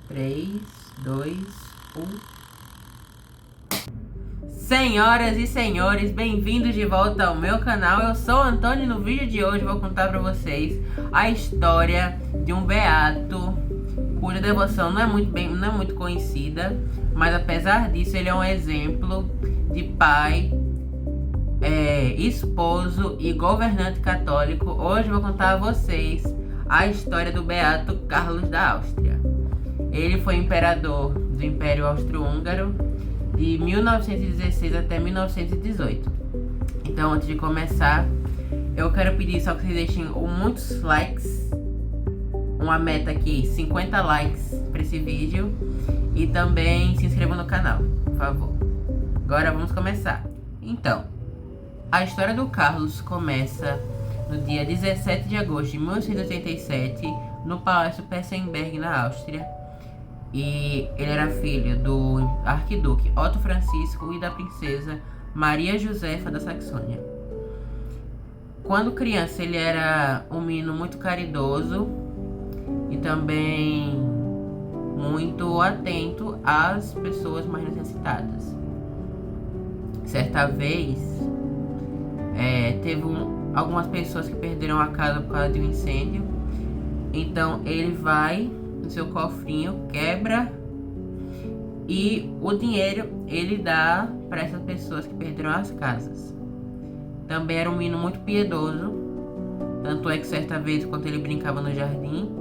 3, 2, 1. Senhoras e senhores, bem-vindos de volta ao meu canal. Eu sou o Antônio e no vídeo de hoje vou contar pra vocês a história de um beato cuja devoção não é muito conhecida, mas apesar disso ele é um exemplo de pai, esposo e governante católico. Hoje vou contar a vocês a história do beato Carlos da Áustria. Ele foi imperador do Império Austro-Húngaro de 1916 até 1918. Então, antes de começar, eu quero pedir só que vocês deixem muitos likes, uma meta aqui, 50 likes para esse vídeo, e também se inscrevam no canal, por favor. Agora vamos começar. Então, a história do Carlos começa no dia 17 de agosto de 1887, no Palácio Pessenberg, na Áustria. E ele era filho do arquiduque Otto Francisco e da princesa Maria Josefa da Saxônia. Quando criança, ele era um menino muito caridoso e também muito atento às pessoas mais necessitadas. Certa vez, teve algumas pessoas que perderam a casa por causa de um incêndio. Então ele vai no seu cofrinho, quebra, e o dinheiro ele dá para essas pessoas que perderam as casas. Também era um menino muito piedoso, tanto é que certa vez, quando ele brincava no jardim,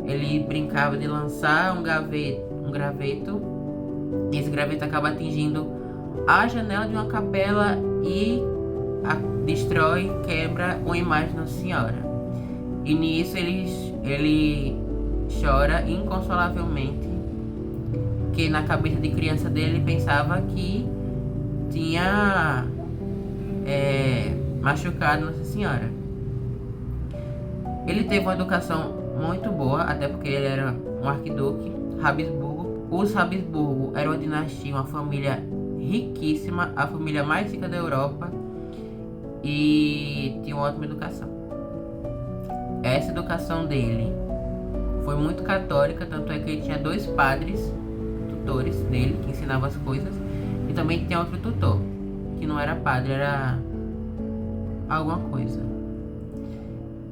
ele brincava de lançar um graveto, e esse graveto acaba atingindo a janela de uma capela e destrói, quebra uma imagem de Nossa Senhora. E nisso ele chora inconsolavelmente, porque na cabeça de criança dele ele pensava que tinha machucado Nossa Senhora. Ele teve uma educação muito boa, até porque ele era um arquiduque Habsburgo. Os Habsburgo eram uma dinastia, uma família riquíssima, a família mais rica da Europa, e tinha uma ótima educação. Essa educação dele foi muito católica, tanto é que ele tinha 2 padres, tutores dele, que ensinavam as coisas, e também tinha outro tutor, que não era padre, era alguma coisa.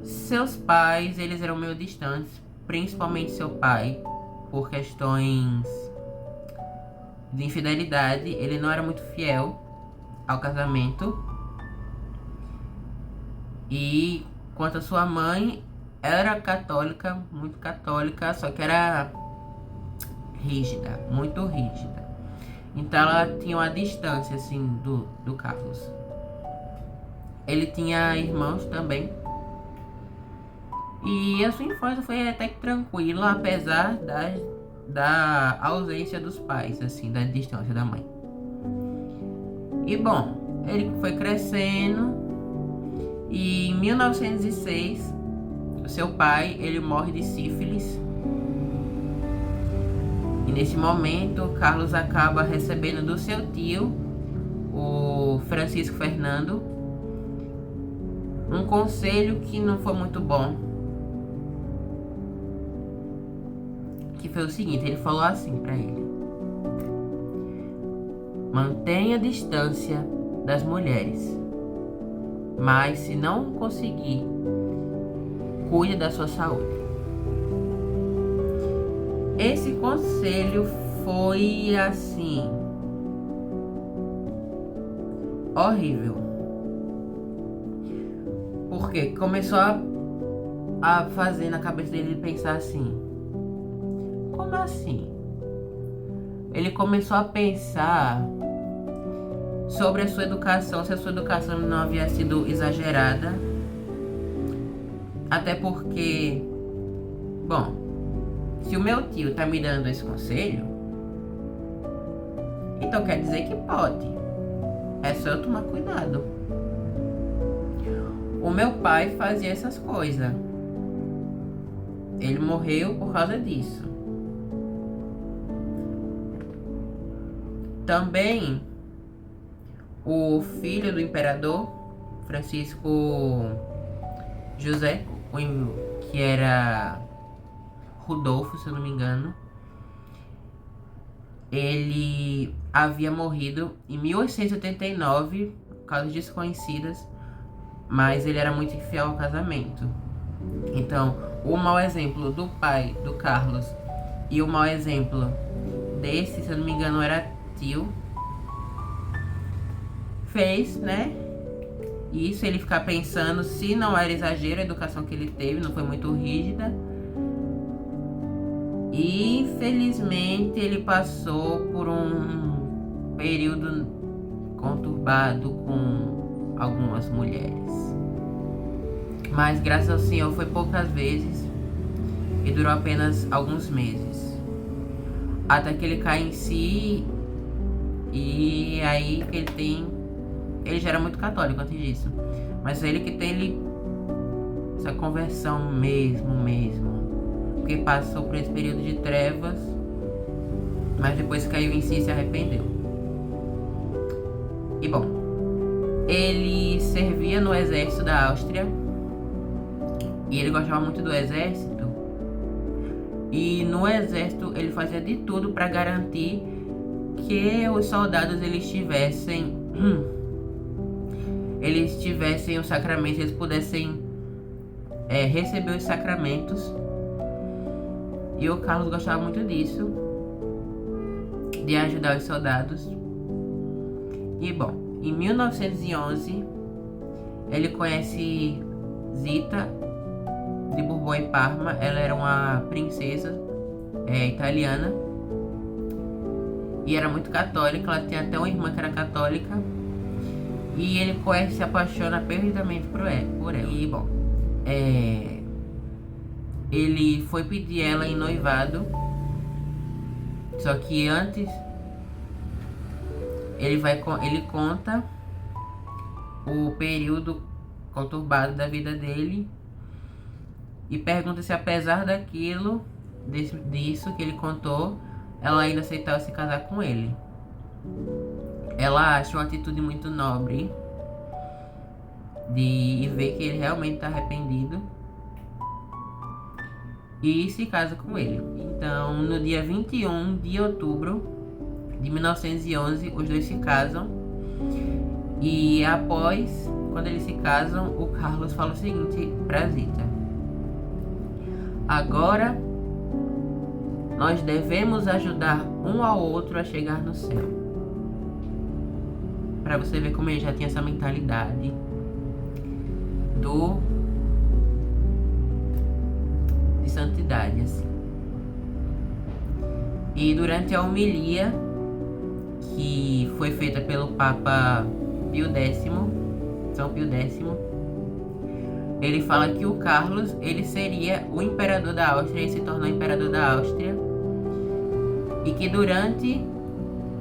Seus pais, eles eram meio distantes, principalmente seu pai, por questões de infidelidade. Ele não era muito fiel ao casamento. E quanto a sua mãe, era católica, muito católica, só que era rígida, muito rígida. Então ela tinha uma distância assim do Carlos. Ele tinha irmãos também. E a sua infância foi até que tranquila, apesar da ausência dos pais, assim, da distância da mãe. E bom, ele foi crescendo, e em 1906 o seu pai, ele morre de sífilis. E nesse momento, Carlos acaba recebendo do seu tio, o Francisco Fernando, um conselho que não foi muito bom. Que foi o seguinte, ele falou assim pra ele: mantenha a distância das mulheres, mas se não conseguir, cuide da sua saúde. Esse conselho foi assim, horrível, porque começou a fazer na cabeça dele pensar assim: como assim? Ele começou a pensar sobre a sua educação, se a sua educação não havia sido exagerada. Até porque, bom, se o meu tio tá me dando esse conselho, então quer dizer que pode. É só eu tomar cuidado. O meu pai fazia essas coisas. Ele morreu por causa disso. Também o filho do imperador, Francisco José, que era Rodolfo, se eu não me engano, ele havia morrido em 1889, causas desconhecidas, mas ele era muito infiel ao casamento. Então, o mau exemplo do pai do Carlos e o mau exemplo desse, se eu não me engano, era tio, fez, né? Isso, ele ficar pensando se não era exagero a educação que ele teve, não foi muito rígida. E infelizmente ele passou por um período conturbado com algumas mulheres. Mas graças ao Senhor foi poucas vezes e durou apenas alguns meses. Até que ele cai em si e aí que ele já era muito católico antes disso. Mas ele que tem essa conversão mesmo. Porque passou por esse período de trevas, mas depois caiu em si e se arrependeu. E bom, ele servia no exército da Áustria e ele gostava muito do exército. E no exército ele fazia de tudo para garantir que os soldados eles tivessem os sacramentos, eles pudessem receber os sacramentos. E o Carlos gostava muito disso, de ajudar os soldados. E bom, em 1911, ele conhece Zita de Bourbon e Parma. Ela era uma princesa italiana e era muito católica. Ela tinha até uma irmã que era católica. E ele conhece e se apaixona perdidamente por ela. E bom, ele foi pedir ela em noivado, só que antes ele conta o período conturbado da vida dele e pergunta se apesar disso que ele contou, ela ainda aceitava se casar com ele. Ela acha uma atitude muito nobre de ver que ele realmente está arrependido e se casa com ele. Então, no dia 21 de outubro de 1911, os dois se casam. E após, quando eles se casam, o Carlos fala o seguinte pra Zita: agora nós devemos ajudar um ao outro a chegar no céu. Pra você ver como ele já tinha essa mentalidade de santidade, assim. E durante a homilia que foi feita pelo Papa Pio X, São Pio X, ele fala que o Carlos, ele seria o imperador da Áustria, ele se tornou imperador da Áustria, e que durante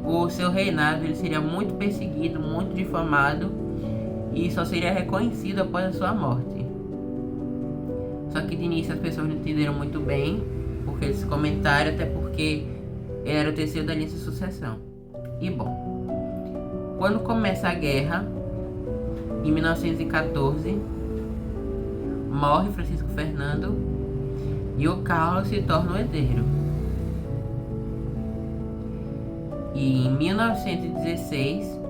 o seu reinado ele seria muito perseguido, muito difamado, e só seria reconhecido após a sua morte. Só que de início as pessoas não entenderam muito bem porque esse comentário, até porque ele era o terceiro da linha de sucessão. E bom, quando começa a guerra, em 1914, morre Francisco Fernando e o Carlos se torna o herdeiro. E em 1916,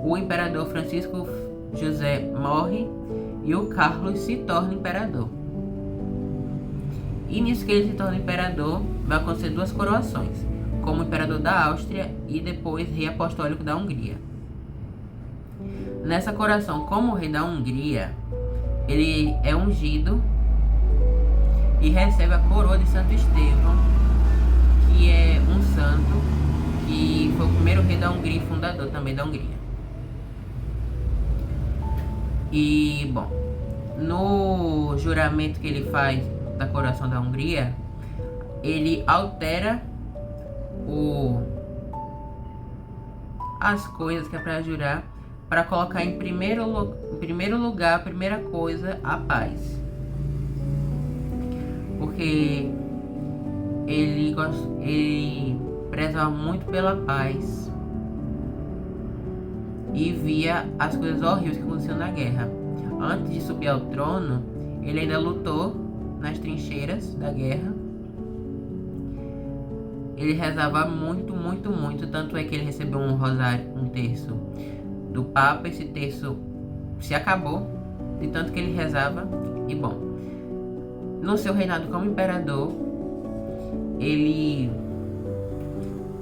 o imperador Francisco José morre e o Carlos se torna imperador. E nisso que ele se torna imperador, vai acontecer duas coroações, como imperador da Áustria e depois rei apostólico da Hungria. Nessa coroação, como rei da Hungria, ele é ungido e recebe a coroa de Santo Estevão, que é um santo que foi o primeiro rei da Hungria e fundador também da Hungria. E, bom, no juramento que ele faz da coroação da Hungria, ele altera as coisas que é para jurar, para colocar em primeiro lugar, a primeira coisa, a paz. Porque ele prezava muito pela paz e via as coisas horríveis que aconteciam na guerra. Antes de subir ao trono, ele ainda lutou nas trincheiras da guerra ele rezava muito, muito, muito. Tanto é que ele recebeu um rosário, um terço do Papa. Esse terço se acabou de tanto que ele rezava. E bom, no seu reinado como imperador,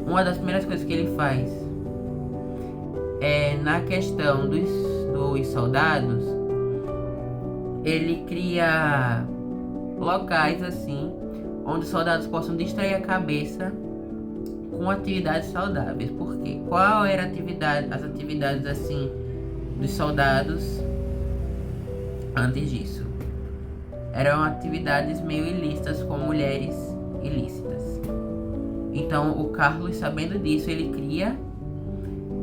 uma das primeiras coisas que ele faz é, na questão dos soldados, ele cria locais assim, onde os soldados possam distrair a cabeça com atividades saudáveis. Por quê? Qual era as atividades assim dos soldados antes disso? Eram atividades meio ilícitas, com mulheres ilícitas. Então o Carlos, sabendo disso, ele cria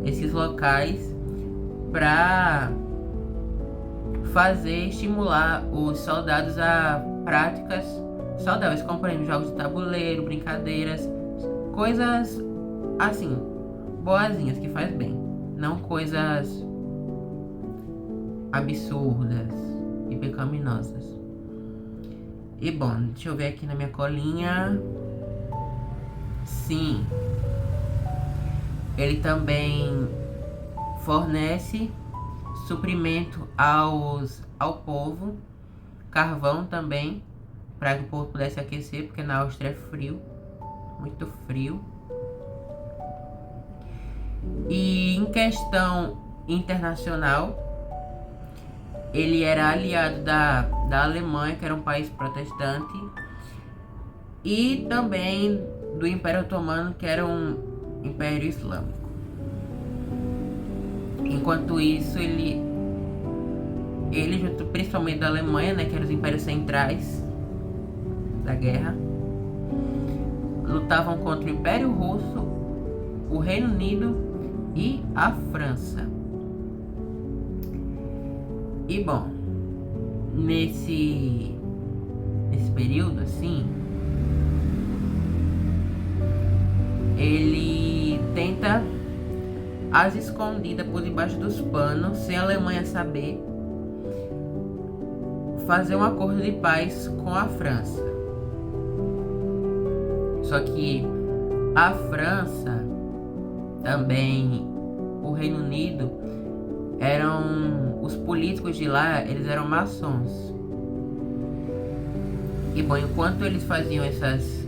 esses locais para estimular os soldados a práticas saudáveis, como por exemplo jogos de tabuleiro, brincadeiras, coisas assim, boazinhas, que faz bem, não coisas absurdas e pecaminosas. E bom, deixa eu ver aqui na minha colinha. Sim, ele também fornece suprimento ao povo, carvão também, para que o povo pudesse aquecer, porque na Áustria é frio, muito frio. E em questão internacional, ele era aliado da Alemanha, que era um país protestante, e também do Império Otomano, que era um império islâmico. Enquanto isso, ele junto principalmente da Alemanha, né, que eram os impérios centrais da guerra, lutavam contra o Império Russo, o Reino Unido e a França. E bom, nesse período assim, ele tenta às escondidas por debaixo dos panos, sem a Alemanha saber, fazer um acordo de paz com a França. Só que a França, também o Reino Unido, os políticos de lá, eles eram maçons. E bom, enquanto eles faziam esses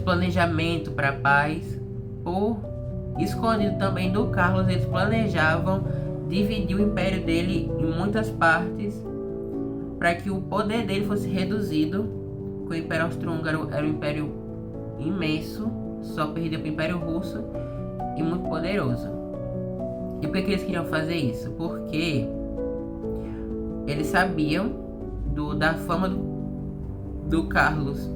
planejamentos para paz, por escondido também do Carlos, eles planejavam dividir o império dele em muitas partes, para que o poder dele fosse reduzido. O Império Austro-Húngaro era um império imenso, só perdia para o Império Russo, e muito poderoso. E por que eles queriam fazer isso? Porque eles sabiam da fama do Carlos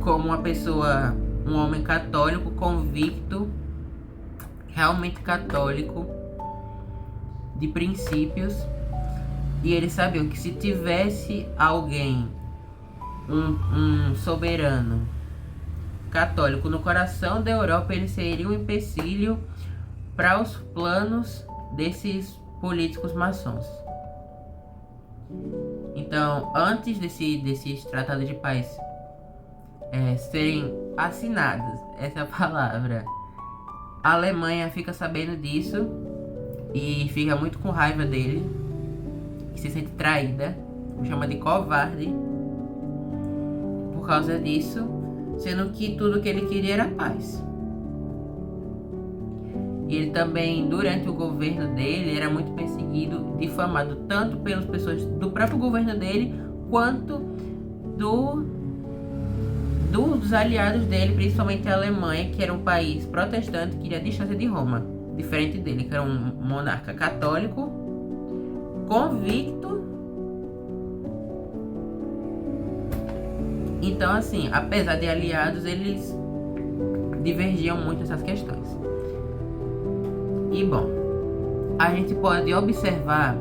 como uma pessoa, um homem católico convicto, realmente católico, de princípios. E eles sabiam que se tivesse alguém, um soberano católico no coração da Europa, ele seria um empecilho para os planos desses políticos maçons. Então, antes desses tratados de paz serem assinados, essa palavra, a Alemanha fica sabendo disso e fica muito com raiva dele, e se sente traída, o chama de covarde por causa disso, sendo que tudo que ele queria era paz. E ele também, durante o governo dele, era muito perseguido, difamado, tanto pelas pessoas do próprio governo dele, quanto dos aliados dele, principalmente a Alemanha, que era um país protestante, que queria a distância de Roma, diferente dele, que era um monarca católico, convicto. Então, assim, apesar de aliados, eles divergiam muito nessas questões. E bom, a gente pode observar,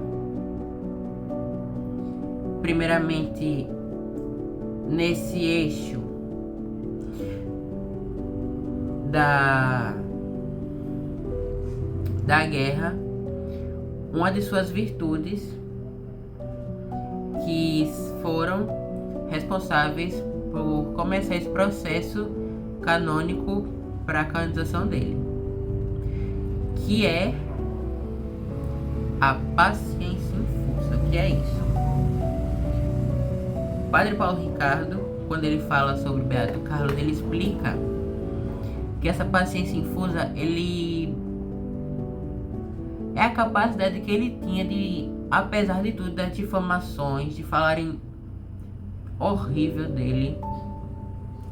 primeiramente, nesse eixo da guerra, uma de suas virtudes que foram responsáveis por começar esse processo canônico para a canonização dele, que é a paciência infusa. O que é isso? O Padre Paulo Ricardo, quando ele fala sobre o Beato Carlos, ele explica que essa paciência infusa, ele é a capacidade que ele tinha de, apesar de tudo, das difamações, de falarem horrível dele,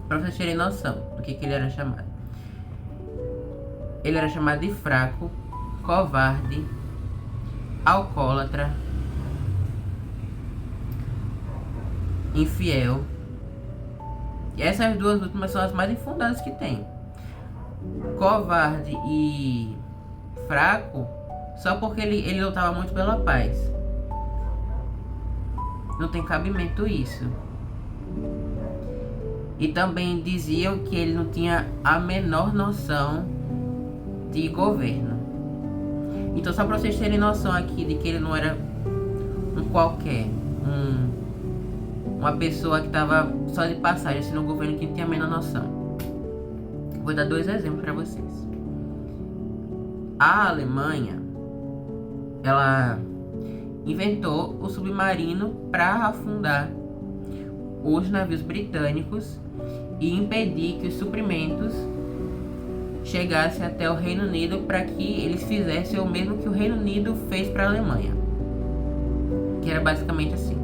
para vocês terem noção do que ele era chamado. Ele era chamado de fraco, covarde, alcoólatra, infiel. E essas duas últimas são as mais infundadas que tem. Covarde e fraco, só porque ele lutava muito pela paz. Não tem cabimento isso. E também diziam que ele não tinha a menor noção de governo. Então, só para vocês terem noção aqui de que ele não era um qualquer, uma pessoa que estava só de passagem assim, no governo, que não tinha a menor noção. Vou dar 2 exemplos para vocês. A Alemanha, ela inventou o submarino para afundar os navios britânicos e impedir que os suprimentos chegassem até o Reino Unido, para que eles fizessem o mesmo que o Reino Unido fez para a Alemanha. Que era basicamente assim: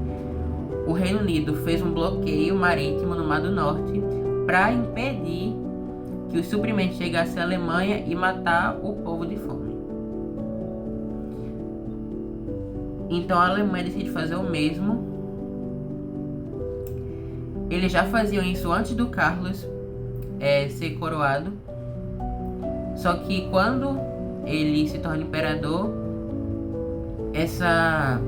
o Reino Unido fez um bloqueio marítimo no Mar do Norte para impedir que os suprimentos chegassem à Alemanha e matar o povo de fome. Então a Alemanha decide fazer o mesmo. Eles já faziam isso antes do Carlos ser coroado. Só que quando ele se torna imperador, essa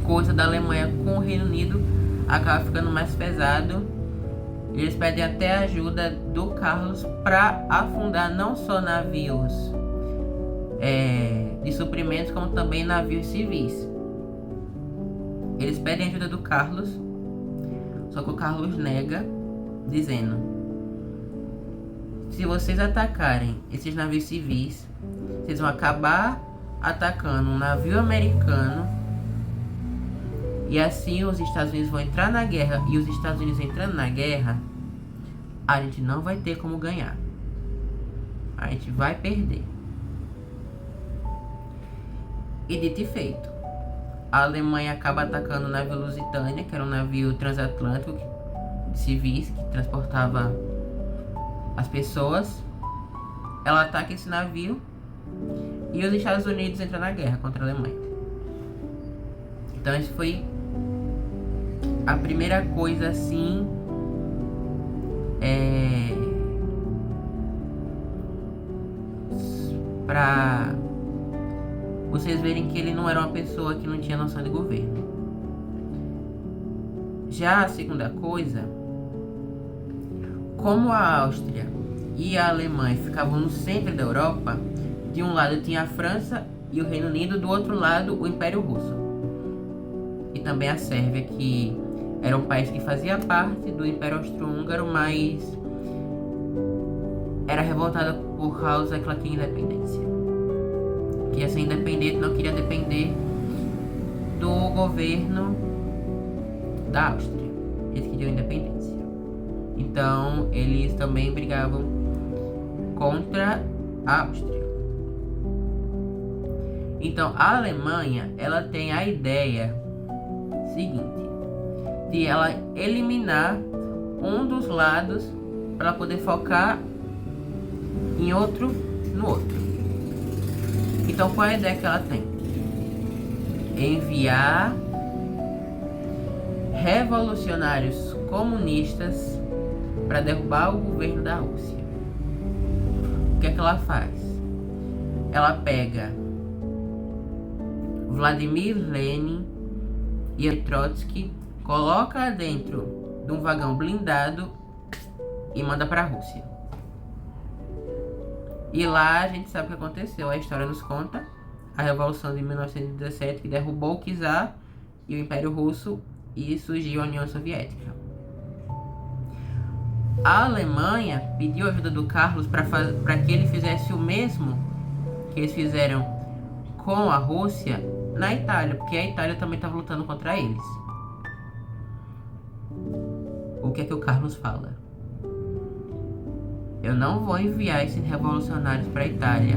coisa da Alemanha com o Reino Unido acaba ficando mais pesado. Eles pedem até a ajuda do Carlos para afundar não só navios de suprimentos, como também navios civis. Eles pedem ajuda do Carlos, só que o Carlos nega, dizendo: se vocês atacarem esses navios civis, vocês vão acabar atacando um navio americano, e assim os Estados Unidos vão entrar na guerra, e os Estados Unidos entrando na guerra, a gente não vai ter como ganhar. A gente vai perder. E dito e feito, a Alemanha acaba atacando o navio Lusitânia, que era um navio transatlântico civis que transportava as pessoas. Ela ataca esse navio e os Estados Unidos entram na guerra contra a Alemanha. Então isso foi a primeira coisa assim pra vocês verem que ele não era uma pessoa que não tinha noção de governo. Já a segunda coisa, como a Áustria e a Alemanha ficavam no centro da Europa, de um lado tinha a França e o Reino Unido, do outro lado o Império Russo. E também a Sérvia, que era um país que fazia parte do Império Austro-Húngaro, mas era revoltada por causa que ela tinha independência. Queria ser independente, não queria depender do governo da Áustria. Eles queriam independência. Então, eles também brigavam contra a Áustria. Então, a Alemanha, ela tem a ideia seguinte, de ela eliminar um dos lados para poder focar em outro, no outro. Então, qual é a ideia que ela tem? Enviar revolucionários comunistas para derrubar o governo da Rússia. O que é que ela faz? Ela pega Vladimir Lenin e Trotsky, coloca dentro de um vagão blindado e manda para a Rússia. E lá a gente sabe o que aconteceu. A história nos conta a Revolução de 1917, que derrubou o czar e o Império Russo, e surgiu a União Soviética. a Alemanha pediu ajuda do Carlos para que ele fizesse o mesmo que eles fizeram com a Rússia na Itália, porque a Itália também estava lutando contra eles. O que é que o Carlos fala? Eu não vou enviar esses revolucionários para a Itália.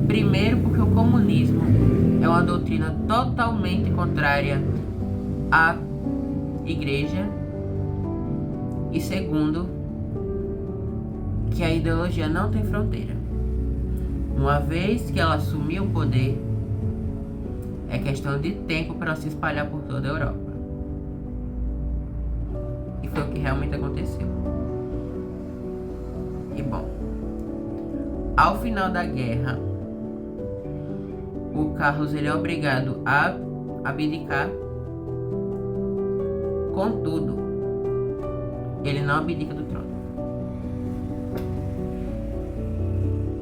Primeiro, porque o comunismo é uma doutrina totalmente contrária à igreja. E segundo, que a ideologia não tem fronteira. Uma vez que ela assumiu o poder, é questão de tempo para se espalhar por toda a Europa. E foi o que realmente aconteceu. E bom, ao final da guerra, o Carlos ele é obrigado a abdicar. Contudo, ele não abdica do trono.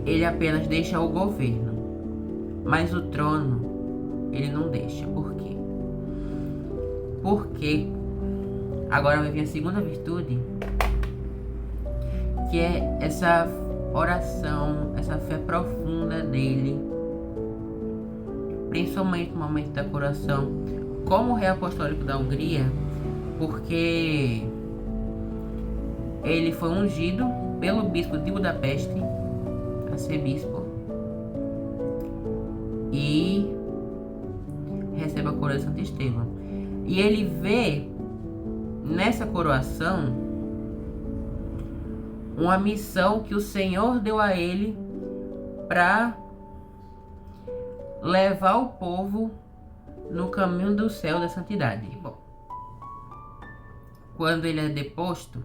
Ele apenas deixa o governo, mas o trono ele não deixa. Por quê? Porque agora vai vir a segunda virtude, que é essa oração, essa fé profunda dele, principalmente no momento da coroação como rei apostólico da Hungria, porque ele foi ungido pelo bispo de Budapeste a ser bispo e recebe a coroa de Santo Estevão. E ele vê nessa coroação uma missão que o Senhor deu a ele para levar o povo no caminho do céu da santidade. Bom, quando ele é deposto,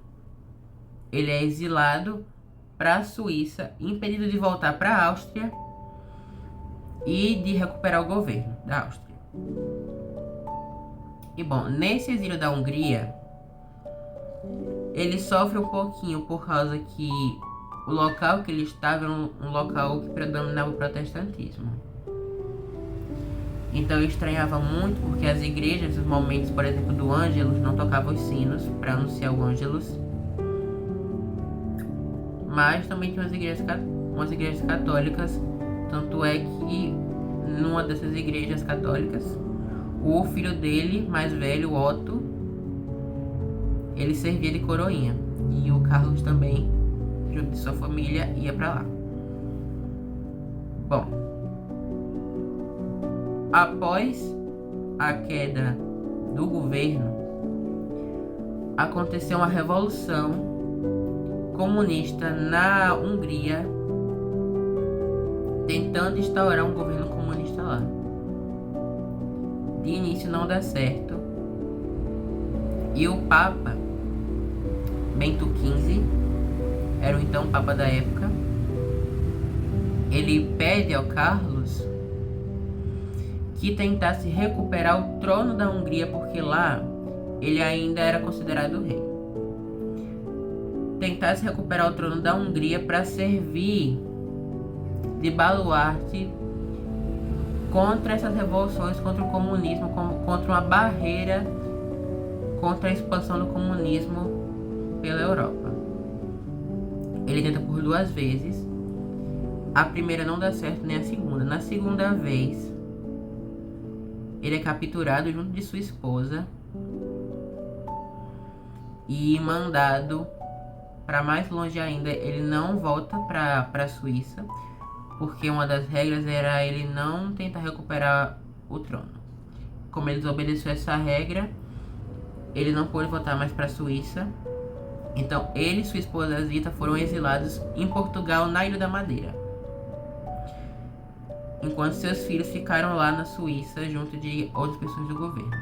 ele é exilado para a Suíça, impedido de voltar para a Áustria e de recuperar o governo da Áustria. E bom, nesse exílio da Hungria, ele sofre um pouquinho por causa que o local que ele estava era um local que predominava o protestantismo. Então eu estranhava muito porque as igrejas, nos momentos, por exemplo, do Ângelus, não tocavam os sinos para anunciar o Ângelus. Mas também tinha umas igrejas católicas. Tanto é que numa dessas igrejas católicas, o filho dele, mais velho, Otto, ele servia de coroinha. E o Carlos também, junto de sua família, ia para lá. Bom, após a queda do governo, aconteceu uma revolução comunista na Hungria, tentando instaurar um governo comunista lá. De início não dá certo, e o Papa Bento XV, era o então Papa da época, ele pede ao Carlos que tentasse recuperar o trono da Hungria, porque lá ele ainda era considerado rei. Tentasse recuperar o trono da Hungria para servir de baluarte contra essas revoluções, contra o comunismo, contra uma barreira contra a expansão do comunismo pela Europa. Ele tenta por 2 vezes. A primeira não dá certo, nem a segunda. Na segunda vez, ele é capturado junto de sua esposa e mandado para mais longe ainda. Ele não volta para a Suíça, porque uma das regras era ele não tentar recuperar o trono. Como ele desobedeceu essa regra, ele não pôde voltar mais para a Suíça. Então ele e sua esposa Zita foram exilados em Portugal, na Ilha da Madeira, enquanto seus filhos ficaram lá na Suíça junto de outras pessoas do governo.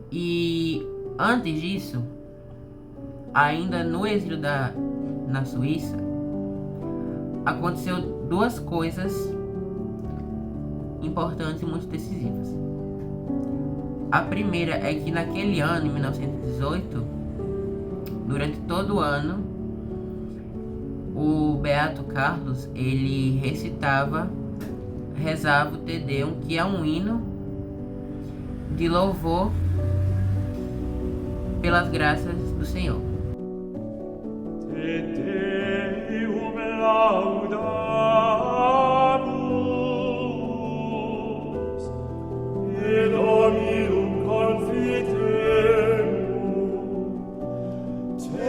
E antes disso, ainda no exílio na Suíça, aconteceu 2 coisas importantes e muito decisivas. A primeira é que naquele ano, em 1918, durante todo o ano, o Beato Carlos, ele rezava o Te Deum, que é um hino de louvor pelas graças do Senhor. Te Deum laudamus, et Dominum confitemur, te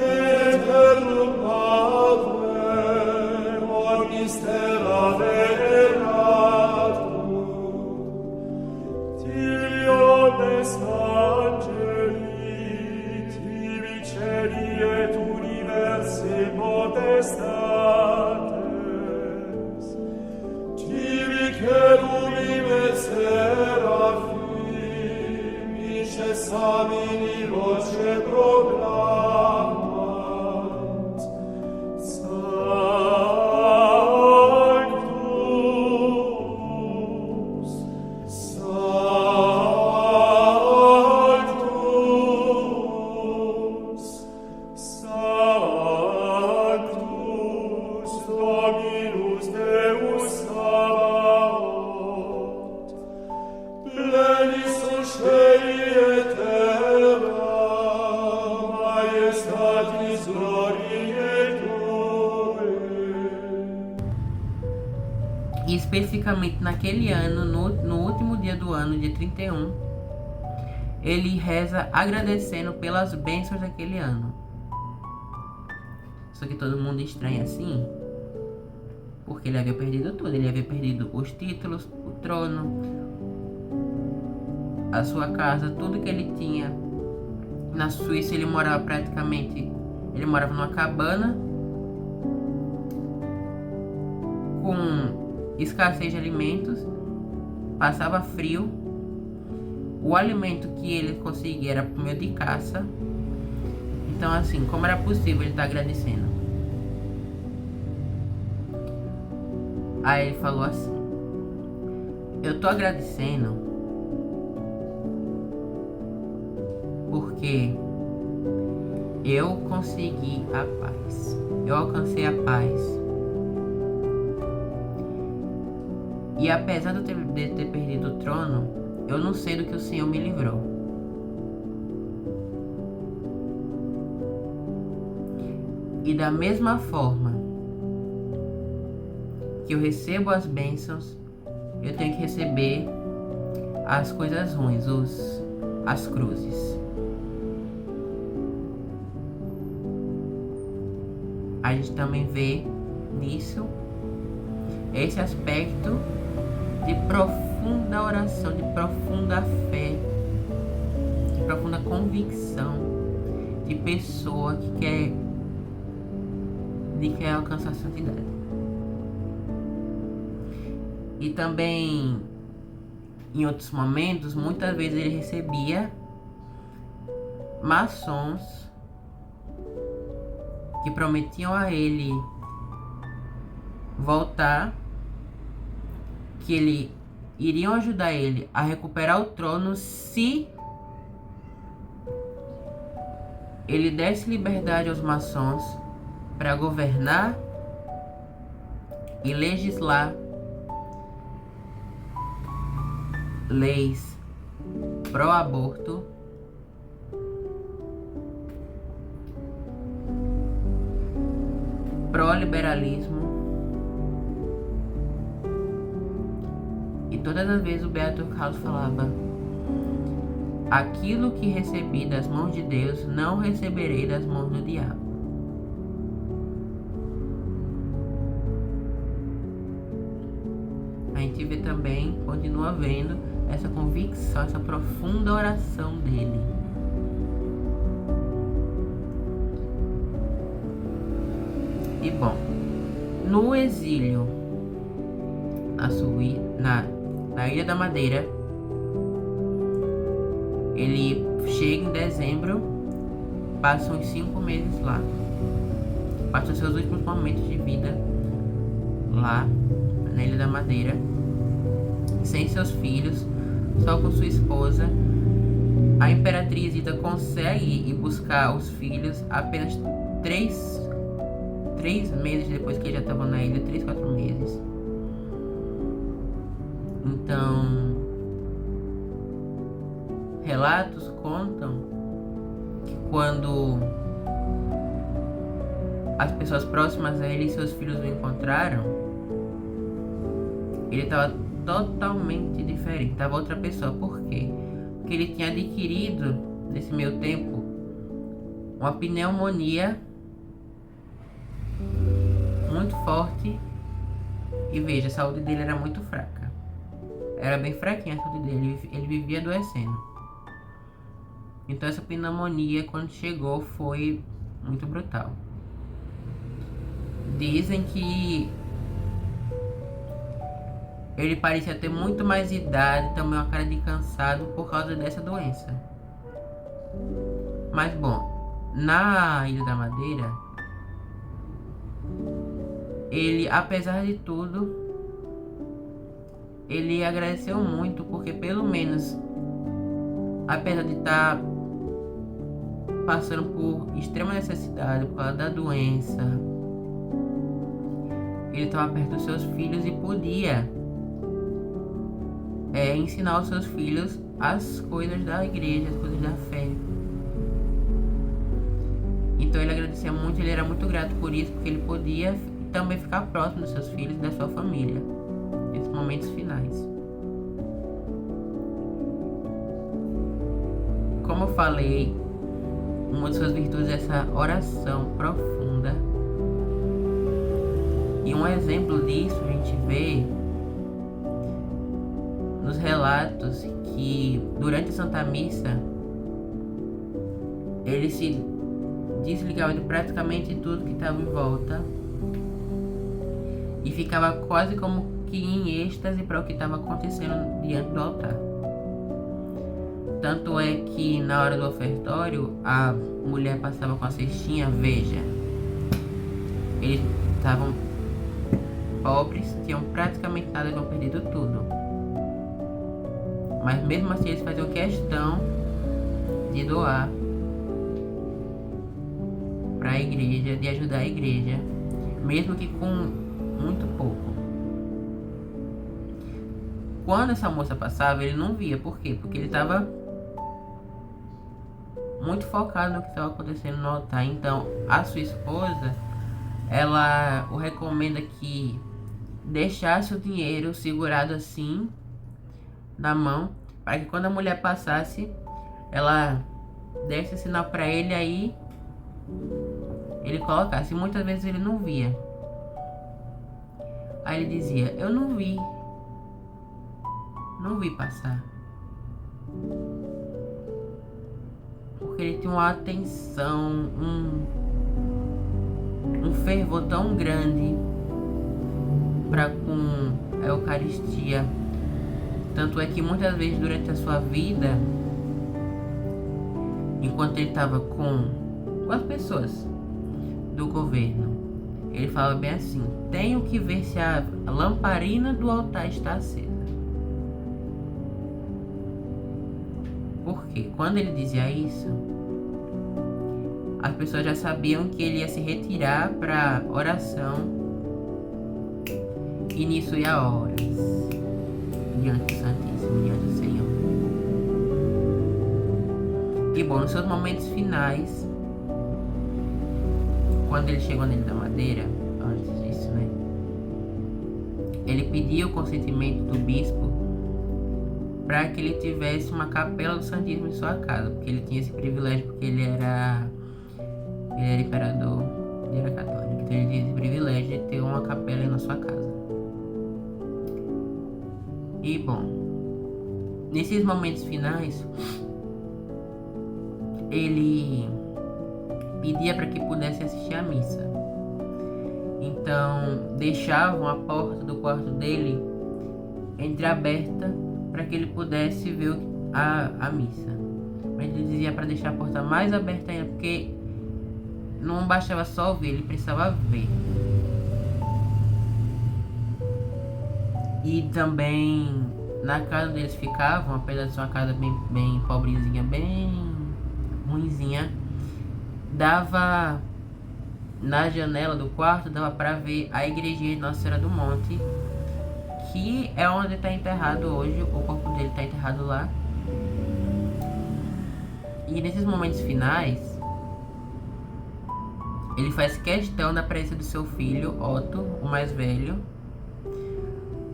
eterno Padre, omnis terra veneratur, Tiliones angeli, tibi celi et universi potestates, tibi cherubim et seraphim, incessamini voce proclamant, Sanctus, Sanctus, Sanctus, Dominus Deus Sabaoth, plenis sunt celi et terra, majestatis gloriae Tuae. E especificamente naquele ano, no último dia do ano, dia 31, ele reza agradecendo pelas bênçãos daquele ano. Só que todo mundo estranha assim, porque ele havia perdido tudo. Ele havia perdido os títulos, o trono, a sua casa, tudo que ele tinha. Na Suíça ele morava numa cabana com escassez de alimentos, passava frio, o alimento que ele conseguia era por meio de caça. Então assim, como era possível ele estar agradecendo? Aí ele falou assim: eu tô agradecendo porque eu consegui a paz, eu alcancei a paz. E apesar de eu ter perdido o trono, eu não sei do que o Senhor me livrou. E da mesma forma que eu recebo as bênçãos, eu tenho que receber as coisas ruins, as cruzes. A gente também vê nisso esse aspecto de profunda oração, de profunda fé, de profunda convicção, de pessoa que quer alcançar a santidade. E também, em outros momentos, muitas vezes ele recebia maçons que prometiam a ele voltar, que iriam ajudar ele a recuperar o trono se ele desse liberdade aos maçons para governar e legislar leis pró-aborto, pró-liberalismo. E todas as vezes o Beato Carlos falava: aquilo que recebi das mãos de Deus, não receberei das mãos do diabo. A gente vê também, continua vendo essa convicção, essa profunda oração dele. E bom, no exílio na Ilha da Madeira, ele chega em dezembro, passa uns 5 meses lá, passa seus últimos momentos de vida lá na Ilha da Madeira, sem seus filhos, só com sua esposa. A Imperatriz Ida consegue ir buscar os filhos apenas 3 meses depois que ele já estava na ilha, 3, 4 meses. Então, relatos contam que quando as pessoas próximas a ele e seus filhos o encontraram, ele estava totalmente diferente, estava outra pessoa. Por quê? Porque ele tinha adquirido, nesse meio tempo, uma pneumonia muito forte. E veja, a saúde dele era muito fraca. Era bem fraquinha a saúde dele, ele vivia adoecendo. Então essa pneumonia, quando chegou, foi muito brutal. Dizem que ele parecia ter muito mais idade, também uma cara de cansado por causa dessa doença. Mas bom, na Ilha da Madeira, ele, apesar de tudo, ele agradeceu muito, porque pelo menos, apesar de estar passando por extrema necessidade por causa da doença, ele estava perto dos seus filhos e podia ensinar os seus filhos as coisas da igreja, as coisas da fé. Então ele agradecia muito, ele era muito grato por isso, porque ele podia também ficar próximo dos seus filhos e da sua família nesses momentos finais. Como eu falei, uma de suas virtudes é essa oração profunda. E um exemplo disso a gente vê nos relatos que durante a Santa Missa ele se desligava de praticamente tudo que estava em volta e ficava quase como que em êxtase para o que estava acontecendo diante do altar. Tanto é que na hora do ofertório a mulher passava com a cestinha. Veja, eles estavam pobres, tinham praticamente nada, tinham perdido tudo, mas mesmo assim eles faziam questão de doar para a igreja, de ajudar a igreja, mesmo que com muito pouco. Quando essa moça passava, ele não via. Por quê? Porque ele estava muito focado no que estava acontecendo no altar. Então a sua esposa, ela o recomenda que deixasse o dinheiro segurado assim na mão, para que quando a mulher passasse, ela desse sinal para ele, aí ele colocasse. Muitas vezes ele não via. Aí ele dizia: eu não vi passar. Porque ele tinha uma atenção, um fervor tão grande para com a Eucaristia. Tanto é que muitas vezes durante a sua vida, enquanto ele estava com as pessoas do governo, ele falava bem assim: tenho que ver se a lamparina do altar está acesa. Porque quando ele dizia isso, as pessoas já sabiam que ele ia se retirar para oração, e nisso ia horas diante do Santíssimo, diante do Senhor. E bom, nos seus momentos finais, quando ele chegou na Ilha da Madeira, antes disso, né, ele pediu o consentimento do bispo para que ele tivesse uma capela do Santíssimo em sua casa, porque ele tinha esse privilégio, porque ele era imperador, ele era católico, então ele tinha esse privilégio de ter uma capela na sua casa. E bom, nesses momentos finais, ele pedia para que pudesse assistir à missa. Então deixavam a porta do quarto dele entreaberta para que ele pudesse ver a missa. Mas ele dizia para deixar a porta mais aberta ainda, porque não bastava só ver, ele precisava ver. E também na casa onde eles ficavam, apesar de ser uma casa bem pobrezinha, bem ruinzinha, dava na janela do quarto, dava para ver a igrejinha de Nossa Senhora do Monte, que é onde está enterrado hoje, o corpo dele está enterrado lá. E nesses momentos finais, ele faz questão da presença do seu filho, Otto, o mais velho,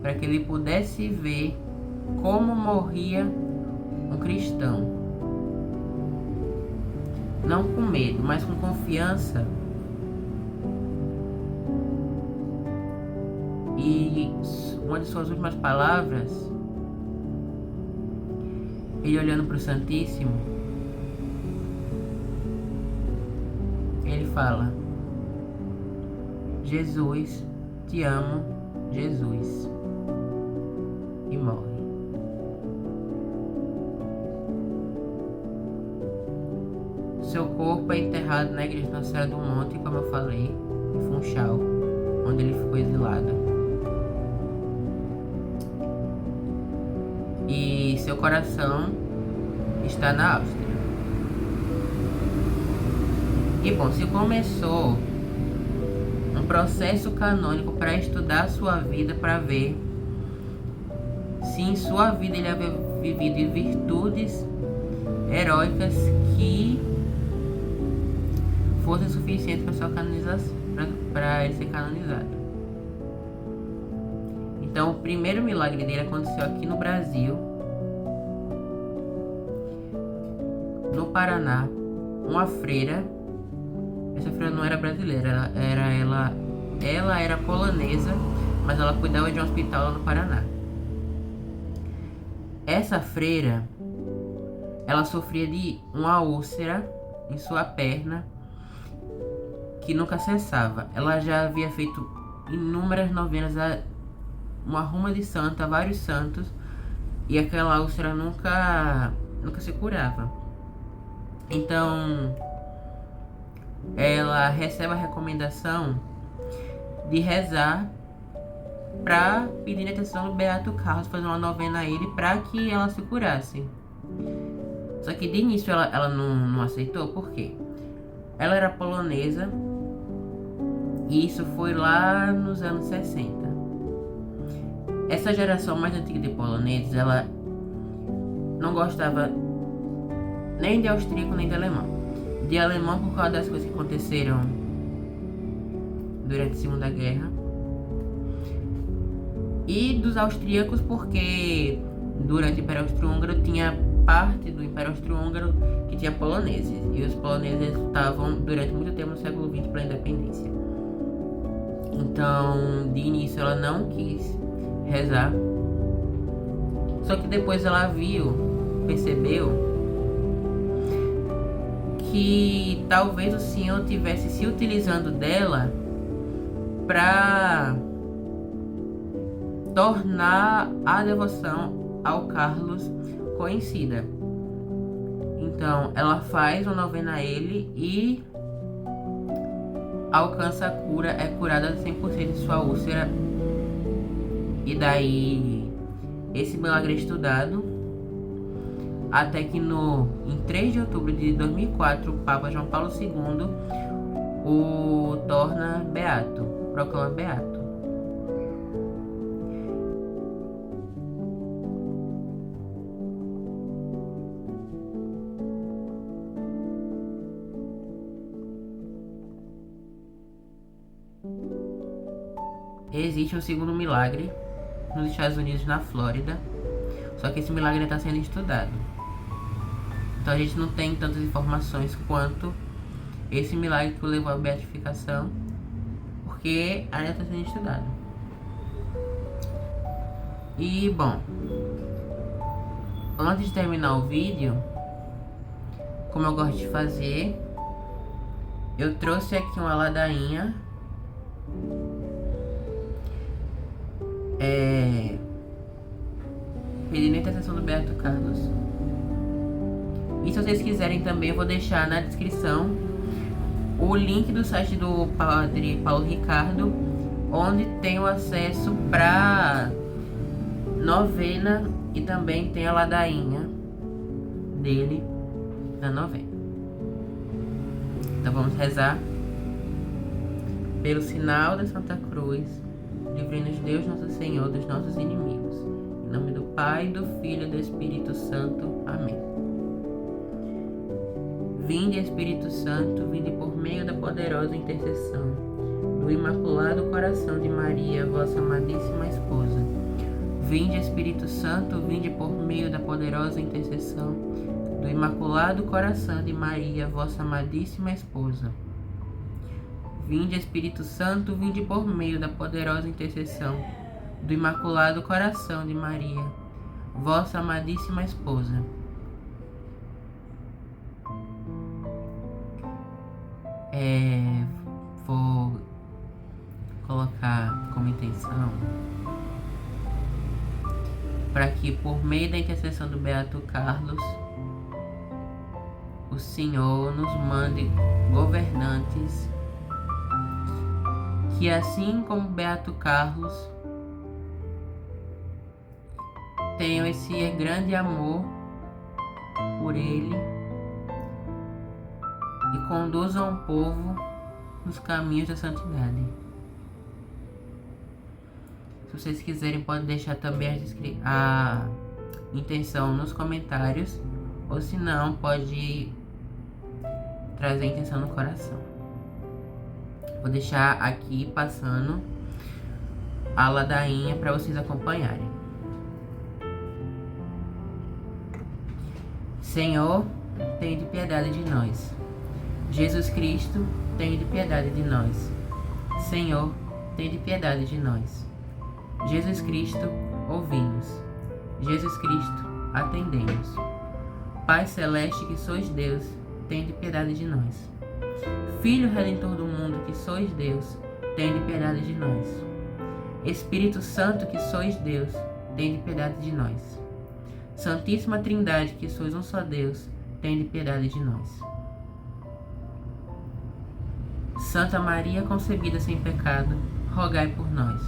para que ele pudesse ver como morria um cristão. Não com medo, mas com confiança. E uma de suas últimas palavras, ele olhando para o Santíssimo, ele fala: Jesus, te amo, Jesus. E morre. Seu corpo é enterrado na igreja de Nossa Senhora do Monte, como eu falei, em Funchal, onde ele ficou exilado. E seu coração está na Áustria. E bom, se começou um processo canônico para estudar sua vida, para ver se em sua vida ele havia vivido virtudes heróicas que fossem suficientes para sua canonização, para ele ser canonizado. Então, o primeiro milagre dele aconteceu aqui no Brasil, no Paraná. Uma freira, essa freira não era brasileira, ela era polonesa, mas ela cuidava de um hospital lá no Paraná. Essa freira, ela sofria de uma úlcera em sua perna que nunca cessava. Ela já havia feito inúmeras novenas a uma ruma de santo, a vários santos, e aquela úlcera nunca se curava. Então, ela recebe a recomendação de rezar para pedir a atenção do Beato Carlos, fazer uma novena a ele para que ela se curasse. Só que de início ela não aceitou. Por quê? Ela era polonesa e isso foi lá nos anos 60. Essa geração mais antiga de poloneses, ela não gostava nem de austríaco nem de alemão. De alemão por causa das coisas que aconteceram durante a Segunda Guerra. E dos austríacos porque durante o Império Austro-Húngaro tinha parte do Império Austro-Húngaro que tinha poloneses. E os poloneses estavam durante muito tempo no século XX pela independência. Então, de início ela não quis rezar. Só que depois ela percebeu que talvez o Senhor tivesse se utilizando dela para tornar a devoção ao Carlos conhecida. Então ela faz uma novena a ele e alcança a cura, é curada 100% de sua úlcera. E daí esse milagre é estudado até que em 3 de outubro de 2004 o Papa João Paulo II o torna beato, proclama beato. Existe um segundo milagre nos Estados Unidos, na Flórida, só que esse milagre está sendo estudado. Então a gente não tem tantas informações quanto esse milagre que o levou à beatificação, porque ainda está sendo estudado. E bom, antes de terminar o vídeo, como eu gosto de fazer, eu trouxe aqui uma ladainha pedindo a intercessão do Beato Carlos. E se vocês quiserem também, eu vou deixar na descrição o link do site do Padre Paulo Ricardo, onde tem o acesso para novena e também tem a ladainha dele na novena. Então vamos rezar. Pelo sinal da Santa Cruz, livrai-nos Deus Nosso Senhor dos nossos inimigos. Em nome do Pai, do Filho e do Espírito Santo. Amém. Vinde, Espírito Santo, vinde por meio da poderosa intercessão do Imaculado Coração de Maria, vossa amadíssima esposa. Vinde, Espírito Santo, vinde por meio da poderosa intercessão do Imaculado Coração de Maria, vossa amadíssima esposa. Vinde, Espírito Santo, vinde por meio da poderosa intercessão do Imaculado Coração de Maria, vossa amadíssima esposa. Vou colocar como intenção para que, por meio da intercessão do Beato Carlos, o Senhor nos mande governantes que, assim como Beato Carlos, tenham esse grande amor por ele e conduzam o povo nos caminhos da santidade. Se vocês quiserem, podem deixar também a intenção nos comentários, ou se não, pode trazer a intenção no coração. Vou deixar aqui passando a ladainha para vocês acompanharem. Senhor, tenha de piedade de nós. Jesus Cristo, tenha de piedade de nós. Senhor, tenha de piedade de nós. Jesus Cristo, ouvi-nos. Jesus Cristo, atendei-nos. Pai Celeste, que sois Deus, tenha de piedade de nós. Filho Redentor do mundo, que sois Deus, tenha de piedade de nós. Espírito Santo, que sois Deus, tenha de piedade de nós. Santíssima Trindade, que sois um só Deus, tenha de piedade de nós. Santa Maria concebida sem pecado, rogai por nós.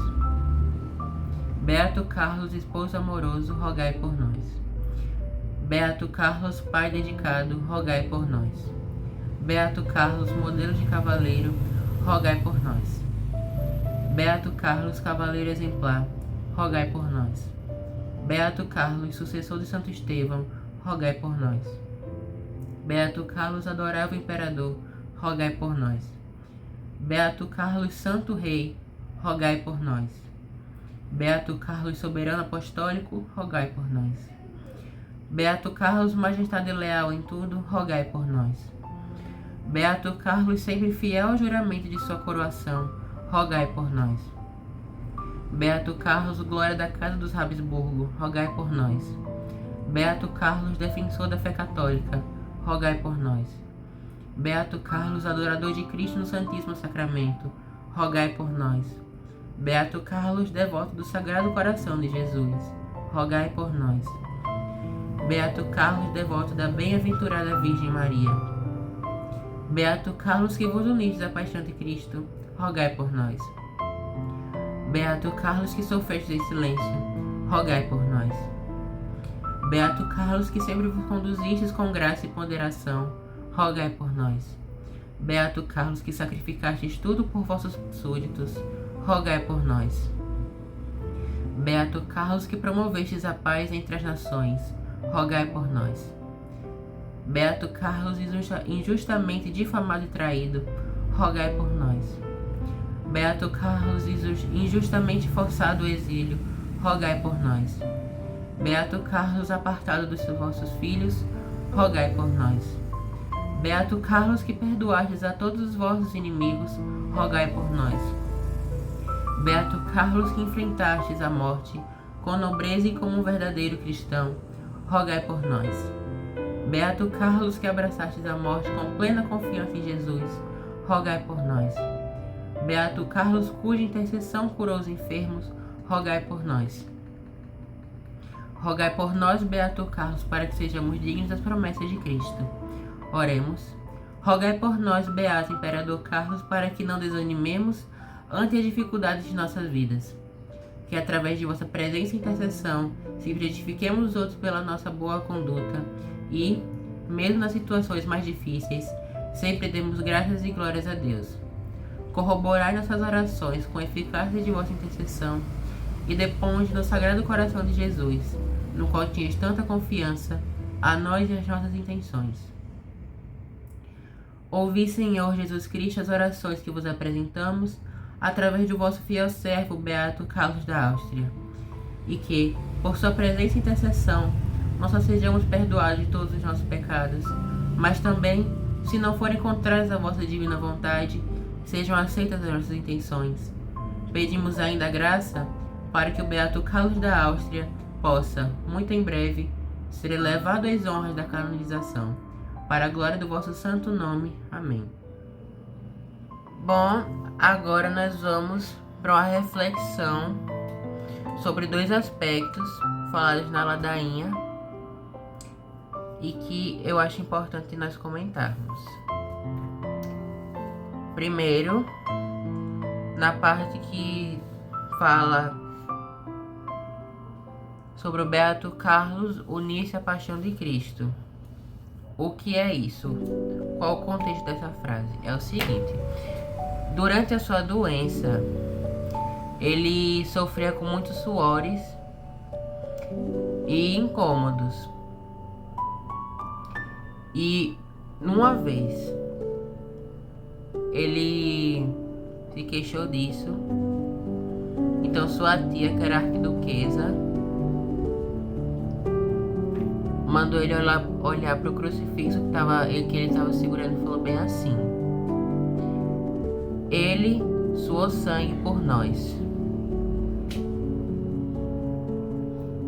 Beato Carlos, esposo amoroso, rogai por nós. Beato Carlos, pai dedicado, rogai por nós. Beato Carlos, modelo de cavaleiro, rogai por nós. Beato Carlos, cavaleiro exemplar, rogai por nós. Beato Carlos, sucessor de Santo Estevão, rogai por nós. Beato Carlos, adorável imperador, rogai por nós. Beato Carlos, santo rei, rogai por nós. Beato Carlos, soberano apostólico, rogai por nós. Beato Carlos, majestade leal em tudo, rogai por nós. Beato Carlos, sempre fiel ao juramento de sua coroação, rogai por nós. Beato Carlos, glória da casa dos Habsburgo, rogai por nós. Beato Carlos, defensor da fé católica, rogai por nós. Beato Carlos, adorador de Cristo no Santíssimo Sacramento, rogai por nós. Beato Carlos, devoto do Sagrado Coração de Jesus, rogai por nós. Beato Carlos, devoto da bem-aventurada Virgem Maria. Beato Carlos, que vos unistes à paixão de Cristo, rogai por nós. Beato Carlos, que sofrestes em silêncio, rogai por nós. Beato Carlos, que sempre vos conduzistes com graça e ponderação, rogai por nós. Beato Carlos, que sacrificastes tudo por vossos súditos, rogai por nós. Beato Carlos, que promovestes a paz entre as nações, rogai por nós. Beato Carlos, injustamente difamado e traído, rogai por nós. Beato Carlos, injustamente forçado ao exílio, rogai por nós. Beato Carlos, apartado dos vossos filhos, rogai por nós. Beato Carlos, que perdoastes a todos os vossos inimigos, rogai por nós. Beato Carlos, que enfrentastes a morte com nobreza e como um verdadeiro cristão, rogai por nós. Beato Carlos, que abraçastes a morte com plena confiança em Jesus, rogai por nós. Beato Carlos, cuja intercessão curou os enfermos, rogai por nós. Rogai por nós, Beato Carlos, para que sejamos dignos das promessas de Cristo. Oremos. Rogai por nós, Beato Imperador Carlos, para que não desanimemos ante as dificuldades de nossas vidas. Que através de vossa presença e intercessão, sempre edifiquemos os outros pela nossa boa conduta e, mesmo nas situações mais difíceis, sempre demos graças e glórias a Deus. Corroborai nossas orações com a eficácia de vossa intercessão e deponde no Sagrado Coração de Jesus, no qual tinhas tanta confiança, a nós e as nossas intenções. Ouvi, Senhor Jesus Cristo, as orações que vos apresentamos, através do vosso fiel servo, Beato Carlos da Áustria, e que, por sua presença e intercessão, não só sejamos perdoados de todos os nossos pecados, mas também, se não forem contrários à vossa divina vontade, sejam aceitas as nossas intenções. Pedimos ainda a graça para que o Beato Carlos da Áustria possa, muito em breve, ser elevado às honras da canonização, para a glória do vosso santo nome. Amém. Bom, agora nós vamos para uma reflexão sobre dois aspectos falados na ladainha e que eu acho importante nós comentarmos. Primeiro, na parte que fala sobre o Beato Carlos unir-se à paixão de Cristo. O que é isso? Qual o contexto dessa frase? É o seguinte: durante a sua doença, ele sofria com muitos suores e incômodos. E numa vez ele se queixou disso. Então sua tia, que era arquiduquesa, mandou ele olhar para o crucifixo que ele estava segurando e falou bem assim: ele suou sangue por nós.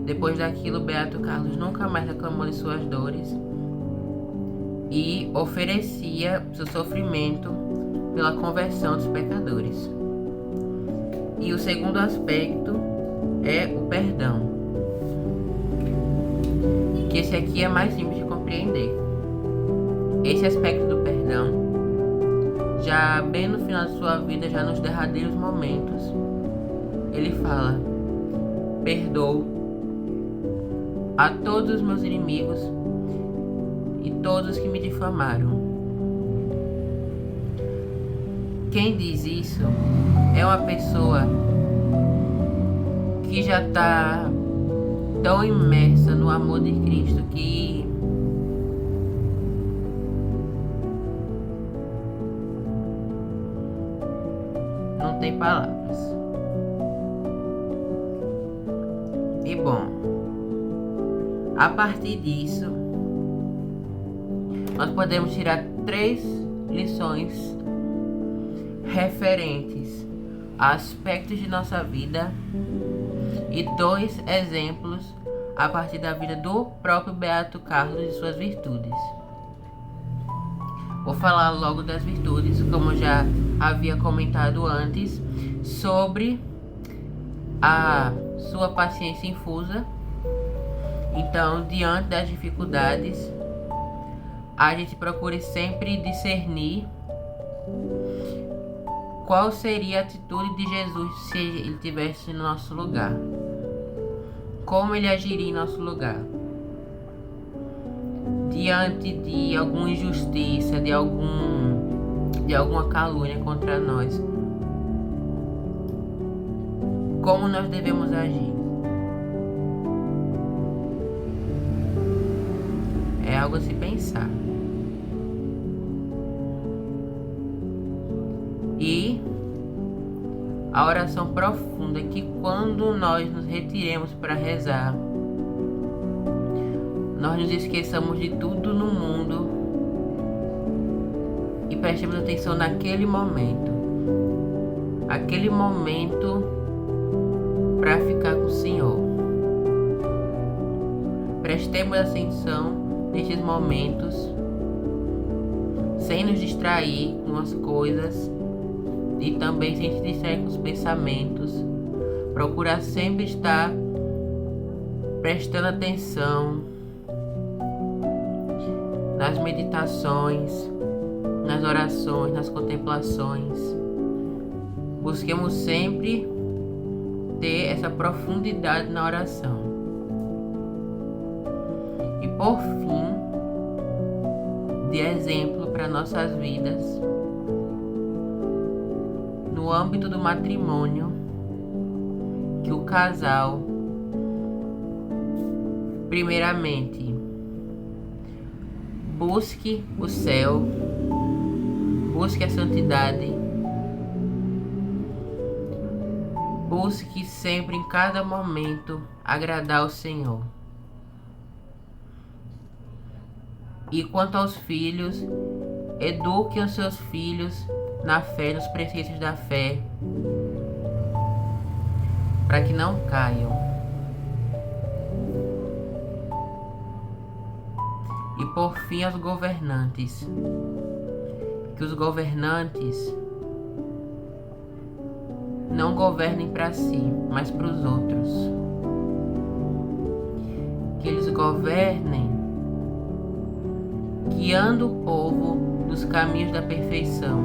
Depois daquilo, Beato Carlos nunca mais reclamou de suas dores e oferecia seu sofrimento pela conversão dos pecadores. E o segundo aspecto é o perdão, que esse aqui é mais simples de compreender. Esse aspecto do perdão, já bem no final de sua vida, já nos derradeiros momentos, ele fala: perdoo a todos os meus inimigos e todos que me difamaram. Quem diz isso é uma pessoa que já está tão imersa no amor de Cristo que não tem palavras. E bom, a partir disso, nós podemos tirar 3 lições referentes a aspectos de nossa vida e 2 exemplos a partir da vida do próprio Beato Carlos e suas virtudes. Vou falar logo das virtudes, como já havia comentado antes, sobre a sua paciência infusa. Então, diante das dificuldades, a gente procure sempre discernir qual seria a atitude de Jesus se ele estivesse no nosso lugar. Como ele agiria em nosso lugar? Diante de alguma injustiça, de alguma calúnia contra nós, como nós devemos agir? É algo a se pensar. E a oração profunda, que quando nós nos retiremos para rezar, nós nos esqueçamos de tudo no mundo e prestemos atenção naquele momento. Aquele momento para ficar com o Senhor. Prestemos atenção nesses momentos, sem nos distrair com as coisas e também sem se distrair com os pensamentos. Procurar sempre estar prestando atenção nas meditações, nas orações, nas contemplações. Busquemos sempre ter essa profundidade na oração. E por fim, de exemplo para nossas vidas, no âmbito do matrimônio, que o casal, primeiramente, busque o céu, busque a santidade, busque sempre, em cada momento, agradar ao Senhor. E quanto aos filhos, eduquem os seus filhos na fé, nos preceitos da fé, para que não caiam. E por fim, aos governantes, que os governantes não governem para si, mas para os outros. Que eles governem guiando o povo nos caminhos da perfeição,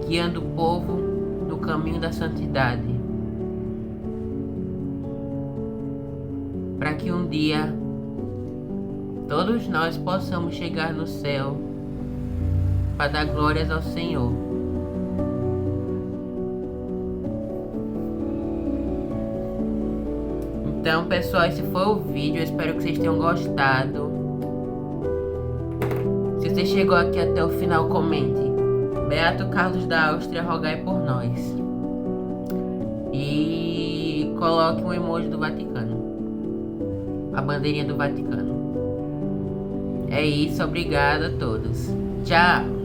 guiando o povo no caminho da santidade, para que um dia todos nós possamos chegar no céu para dar glórias ao Senhor. Então, pessoal, esse foi o vídeo. Eu espero que vocês tenham gostado. Se você chegou aqui até o final, comente: Beato Carlos da Áustria, rogai por nós. E coloque um emoji do Vaticano, a bandeirinha do Vaticano. É isso, obrigado a todos. Tchau!